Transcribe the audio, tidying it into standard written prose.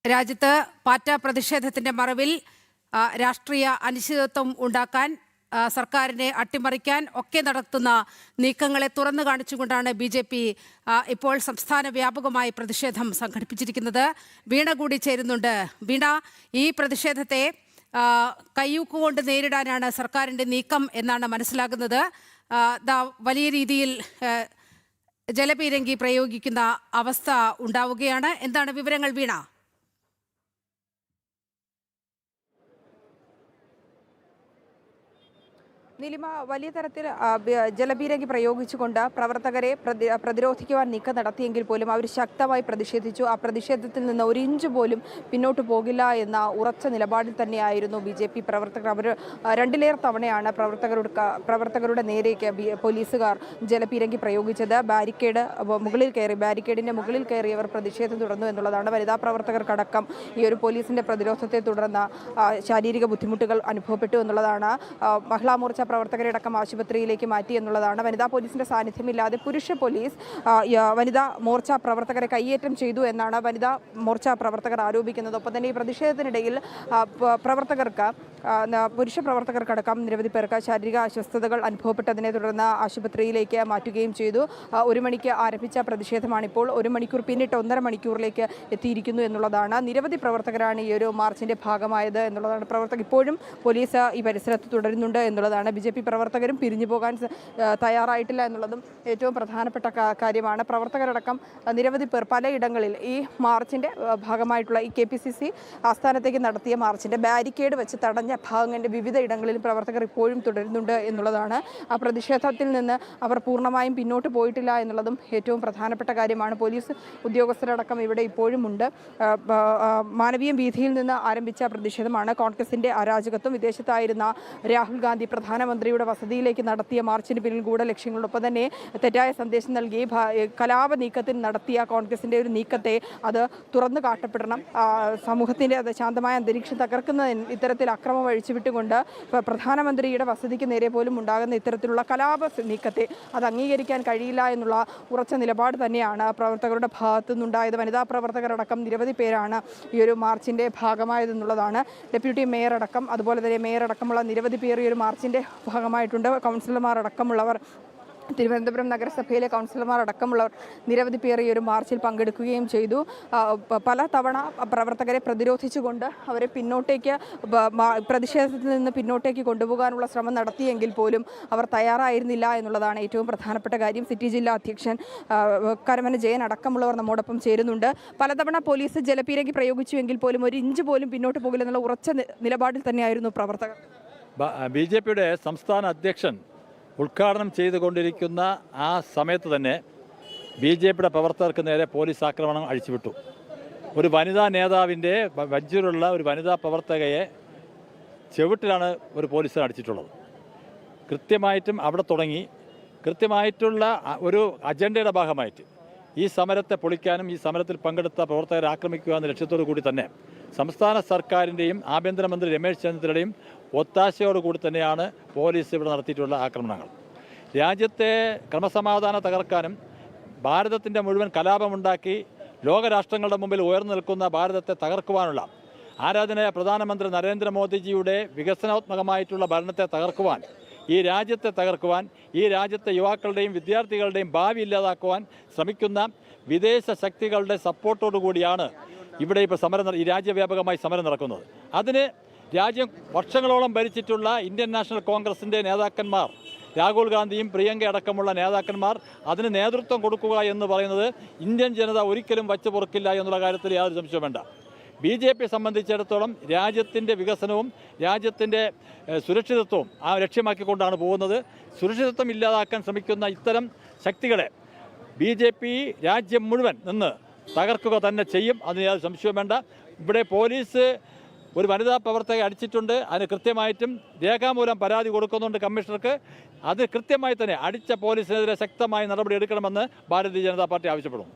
രാജ്യത്ത് പാറ്റ പ്രതിഷേധത്തിന്റെ മറവിൽ രാഷ്ട്രീയ അനിശ്ചിതത്വം ഉണ്ടാക്കാൻ സർക്കാരിനെ അട്ടിമറിക്കാൻ ഒക്കെ നടത്തുന്ന നീക്കങ്ങളെ തുറന്നു കാണിച്ചുകൊണ്ടാണ് BJP ഇപ്പോൾ സംസ്ഥാന വ്യാപകമായി പ്രതിഷേധം സംഘടിപ്പിച്ചിരിക്കുന്നത്. വീണ കൂടി ചേരുന്നുണ്ട്. വീണ, ഈ പ്രതിഷേധത്തെ കയ്യൂക്കുകൊണ്ട് നേരിടാനാണ് സർക്കാരിന്റെ നീക്കം എന്നാണ് മനസ്സിലാകുന്നത്. വലിയ രീതിയിൽ ജലപീരങ്കി പ്രയോഗിക്കുന്ന അവസ്ഥ ഉണ്ടാവുകയാണ്. എന്താണ് വിവരങ്ങൾ വീണ? നീലിമ, വലിയ തരത്തിൽ ജലപീരങ്കി പ്രയോഗിച്ചുകൊണ്ട് പ്രവർത്തകരെ പ്രതിരോധിക്കുവാൻ നീക്കം നടത്തിയെങ്കിൽ പോലും അവർ ശക്തമായി പ്രതിഷേധിച്ചു. ആ പ്രതിഷേധത്തിൽ നിന്ന് ഒരു ഇഞ്ച് പോലും പിന്നോട്ട് പോകില്ല എന്ന ഉറച്ച നിലപാടിൽ തന്നെയായിരുന്നു BJP പ്രവർത്തകർ. അവർ രണ്ടിലേറെ തവണയാണ് പ്രവർത്തകരുടെ നേരേക്ക് പോലീസുകാർ ജലപീരങ്കി പ്രയോഗിച്ചത്. ബാരിക്കേഡിന്റെ മുകളിൽ കയറി അവർ പ്രതിഷേധം തുടർന്നു എന്നുള്ളതാണ്. വനിതാ പ്രവർത്തകർക്കടക്കം ഈ ഒരു പോലീസിന്റെ പ്രതിരോധത്തെ തുടർന്ന് ശാരീരിക ബുദ്ധിമുട്ടുകൾ അനുഭവപ്പെട്ടു എന്നുള്ളതാണ്. മഹിളാ മോർച്ച പ്രവർത്തകരെ അടക്കം ആശുപത്രിയിലേക്ക് മാറ്റി എന്നുള്ളതാണ്. വനിതാ പോലീസിന്റെ സാന്നിധ്യമില്ലാതെ പുരുഷ പോലീസ് വനിതാ മോർച്ച പ്രവർത്തകരെ കയ്യേറ്റം ചെയ്തു എന്നാണ് വനിതാ മോർച്ച പ്രവർത്തകർ ആരോപിക്കുന്നത്. ഒപ്പം തന്നെ ഈ പ്രതിഷേധത്തിനിടയിൽ പുരുഷ പ്രവർത്തകർക്കടക്കം നിരവധി പേർക്ക് ശാരീരിക അസ്വസ്ഥതകൾ അനുഭവപ്പെട്ടതിനെ തുടർന്ന് ആശുപത്രിയിലേക്ക് മാറ്റുകയും ചെയ്തു. 1 മണിക്ക് ആരംഭിച്ച പ്രതിഷേധമാണിപ്പോൾ 1 മണിക്കൂർ പിന്നിട്ട് 1.5 മണിക്കൂറിലേക്ക് എത്തിയിരിക്കുന്നു എന്നുള്ളതാണ്. നിരവധി പ്രവർത്തകരാണ് ഈ ഒരു മാർച്ചിന്റെ ഭാഗമായത് എന്നുള്ളതാണ്. ഇപ്പോഴും പോലീസ് ഈ പരിസരത്ത് തുടരുന്നുണ്ട് എന്നുള്ളതാണ്. BJP പ്രവർത്തകരും പിരിഞ്ഞു പോകാൻ തയ്യാറായിട്ടില്ല എന്നുള്ളതും ഏറ്റവും പ്രധാനപ്പെട്ട കാര്യമാണ്. പ്രവർത്തകരടക്കം നിരവധി പേർ പലയിടങ്ങളിൽ ഈ മാർച്ചിന്റെ ഭാഗമായിട്ടുള്ള ഈ KPCC ആസ്ഥാനത്തേക്ക് നടത്തിയ മാർച്ചിന്റെ ബാരിക്കേഡ് വെച്ച് തടഞ്ഞ ഭാഗങ്ങളുടെ വിവിധ ഇടങ്ങളിൽ പ്രവർത്തകർ ഇപ്പോഴും തുടരുന്നുണ്ട് എന്നുള്ളതാണ്. ആ പ്രതിഷേധത്തിൽ നിന്ന് അവർ പൂർണ്ണമായും പിന്നോട്ട് പോയിട്ടില്ല എന്നുള്ളതും ഏറ്റവും പ്രധാനപ്പെട്ട കാര്യമാണ്. പോലീസ് ഉദ്യോഗസ്ഥരടക്കം ഇവിടെ ഇപ്പോഴും ഉണ്ട്. മാനവീയം വീഥിയിൽ നിന്ന് ആരംഭിച്ച പ്രതിഷേധമാണ്. കോൺഗ്രസിന്റെ അരാജകത്വം, വിദേശത്തായിരുന്ന രാഹുൽ ഗാന്ധി പ്രധാനമന്ത്രിയുടെ വസതിയിലേക്ക് നടത്തിയ മാർച്ചിന് പിന്നിൽ ഗൂഢലക്ഷ്യങ്ങളൊപ്പം തന്നെ തെറ്റായ സന്ദേശം നൽകി കലാപ നീക്കത്തിൽ നടത്തിയ കോൺഗ്രസിന്റെ ഒരു നീക്കത്തെ അത് തുറന്നു കാട്ടപ്പെടണം. സമൂഹത്തിന്റെ ശാന്തമായ അന്തരീക്ഷം തകർക്കുന്നതിന് ഇത്തരത്തിൽ അക്രമം അഴിച്ചുവിട്ടുകൊണ്ട് പ്രധാനമന്ത്രിയുടെ വസതിക്ക് നേരെ പോലും ഉണ്ടാകുന്ന ഇത്തരത്തിലുള്ള കലാപ നീക്കത്തെ അത് അംഗീകരിക്കാൻ കഴിയില്ല എന്നുള്ള ഉറച്ച നിലപാട് തന്നെയാണ് പ്രവർത്തകരുടെ ഭാഗത്തു നിന്നുണ്ടായത്. വനിതാ പ്രവർത്തകരടക്കം നിരവധി പേരാണ് ഈ ഒരു മാർച്ചിന്റെ ഭാഗമായതെന്നുള്ളതാണ്. ഡെപ്യൂട്ടി മേയർ അടക്കം, അതുപോലെ തന്നെ മേയർ അടക്കമുള്ള നിരവധി പേർ ഈ ഒരു മാർച്ചിന്റെ ഭാഗമായിട്ടുണ്ട്. കൗൺസിലർമാർ അടക്കമുള്ളവർ, തിരുവനന്തപുരം നഗരസഭയിലെ കൗൺസിലർമാർ അടക്കമുള്ളവർ നിരവധി പേർ ഈ ഒരു മാർച്ചിൽ പങ്കെടുക്കുകയും ചെയ്തു. പല തവണ പ്രവർത്തകരെ പ്രതിരോധിച്ചുകൊണ്ട് അവരെ പ്രതിഷേധത്തിൽ നിന്ന് പിന്നോട്ടേക്ക് കൊണ്ടുപോകാനുള്ള ശ്രമം നടത്തിയെങ്കിൽ പോലും അവർ തയ്യാറായിരുന്നില്ല എന്നുള്ളതാണ് ഏറ്റവും പ്രധാനപ്പെട്ട കാര്യം. സിറ്റി ജില്ലാ അധ്യക്ഷൻ കരമന ജയൻ അടക്കമുള്ളവർ നമ്മോടൊപ്പം ചേരുന്നുണ്ട്. പലതവണ പോലീസ് ജലപീരങ്കി പ്രയോഗിച്ചുവെങ്കിൽ പോലും ഒരു ഇഞ്ച് പോലും പിന്നോട്ട് പോകില്ലെന്നുള്ള ഉറച്ച നിലപാടിൽ തന്നെയായിരുന്നു പ്രവർത്തകർ. BJPയുടെ സംസ്ഥാന അധ്യക്ഷൻ ഉദ്ഘാടനം ചെയ്തുകൊണ്ടിരിക്കുന്ന ആ സമയത്ത് തന്നെ BJPയുടെ പ്രവർത്തകർക്ക് നേരെ പോലീസ് ആക്രമണം അഴിച്ചുവിട്ടു. ഒരു വനിതാ നേതാവിൻ്റെ വജ്ജിലുള്ള ഒരു വനിതാ പ്രവർത്തകയെ ചെവിട്ടിലാണ് ഒരു പോലീസ് അടിച്ചിട്ടുള്ളത്. കൃത്യമായിട്ടും അവിടെ തുടങ്ങി കൃത്യമായിട്ടുള്ള ഒരു അജണ്ടയുടെ ഭാഗമായിട്ട് ഈ സമരത്തെ പൊളിക്കാനും ഈ സമരത്തിൽ പങ്കെടുത്ത പ്രവർത്തകരെ ആക്രമിക്കുക എന്ന ലക്ഷ്യത്തോടു കൂടി തന്നെ സംസ്ഥാന സർക്കാരിൻ്റെയും ആഭ്യന്തരമന്ത്രി രമേശ് ചെന്നിത്തലയുടെയും ഒത്താശയോടുകൂടി തന്നെയാണ് പോലീസ് ഇവിടെ നടത്തിയിട്ടുള്ള ആക്രമണങ്ങൾ. രാജ്യത്തെ ക്രമസമാധാനം തകർക്കാനും ഭാരതത്തിൻ്റെ മുഴുവൻ കലാപമുണ്ടാക്കി ലോകരാഷ്ട്രങ്ങളുടെ മുമ്പിൽ ഉയർന്നു നിൽക്കുന്ന ഭാരതത്തെ തകർക്കുവാനുള്ള ആരാധനയായ പ്രധാനമന്ത്രി നരേന്ദ്രമോദിജിയുടെ വികസനാത്മകമായിട്ടുള്ള ഭരണത്തെ തകർക്കുവാൻ, ഈ രാജ്യത്തെ തകർക്കുവാൻ, ഈ രാജ്യത്തെ യുവാക്കളുടെയും വിദ്യാർത്ഥികളുടെയും ഭാവി ഇല്ലാതാക്കുവാൻ ശ്രമിക്കുന്ന വിദേശ ശക്തികളുടെ സപ്പോർട്ടോടുകൂടിയാണ് ഇവിടെ ഇപ്പോൾ ഈ രാജ്യവ്യാപകമായി സമരം നടക്കുന്നത്. അതിന് രാജ്യം വർഷങ്ങളോളം ഭരിച്ചിട്ടുള്ള ഇന്ത്യൻ നാഷണൽ കോൺഗ്രസിൻ്റെ നേതാക്കന്മാർ, രാഹുൽ ഗാന്ധിയും പ്രിയങ്ക അടക്കമുള്ള നേതാക്കന്മാർ അതിന് നേതൃത്വം കൊടുക്കുക എന്ന് പറയുന്നത് ഇന്ത്യൻ ജനത ഒരിക്കലും വച്ചു പൊറുക്കില്ല എന്നുള്ള കാര്യത്തിൽ യാതൊരു സംശയവും വേണ്ട. BJP സംബന്ധിച്ചിടത്തോളം രാജ്യത്തിൻ്റെ വികസനവും രാജ്യത്തിൻ്റെ സുരക്ഷിതത്വവും ലക്ഷ്യമാക്കിക്കൊണ്ടാണ് പോകുന്നത്. സുരക്ഷിതത്വം ഇല്ലാതാക്കാൻ ശ്രമിക്കുന്ന ഇത്തരം ശക്തികളെ BJP രാജ്യം മുഴുവൻ നിന്ന് തകർക്കുക തന്നെ ചെയ്യും. അതിന് യാതൊരു സംശയവും വേണ്ട. ഇവിടെ പോലീസ് ഒരു വനിതാ പ്രവർത്തകയെ അടിച്ചിട്ടുണ്ട്. അതിന് കൃത്യമായിട്ടും രേഖാമൂലം പരാതി കൊടുക്കുന്നുണ്ട് കമ്മീഷണർക്ക്. അത് കൃത്യമായി തന്നെ അടിച്ച പോലീസിനെതിരെ ശക്തമായ നടപടി എടുക്കണമെന്ന് ഭാരതീയ ജനതാ പാർട്ടി ആവശ്യപ്പെടുന്നു.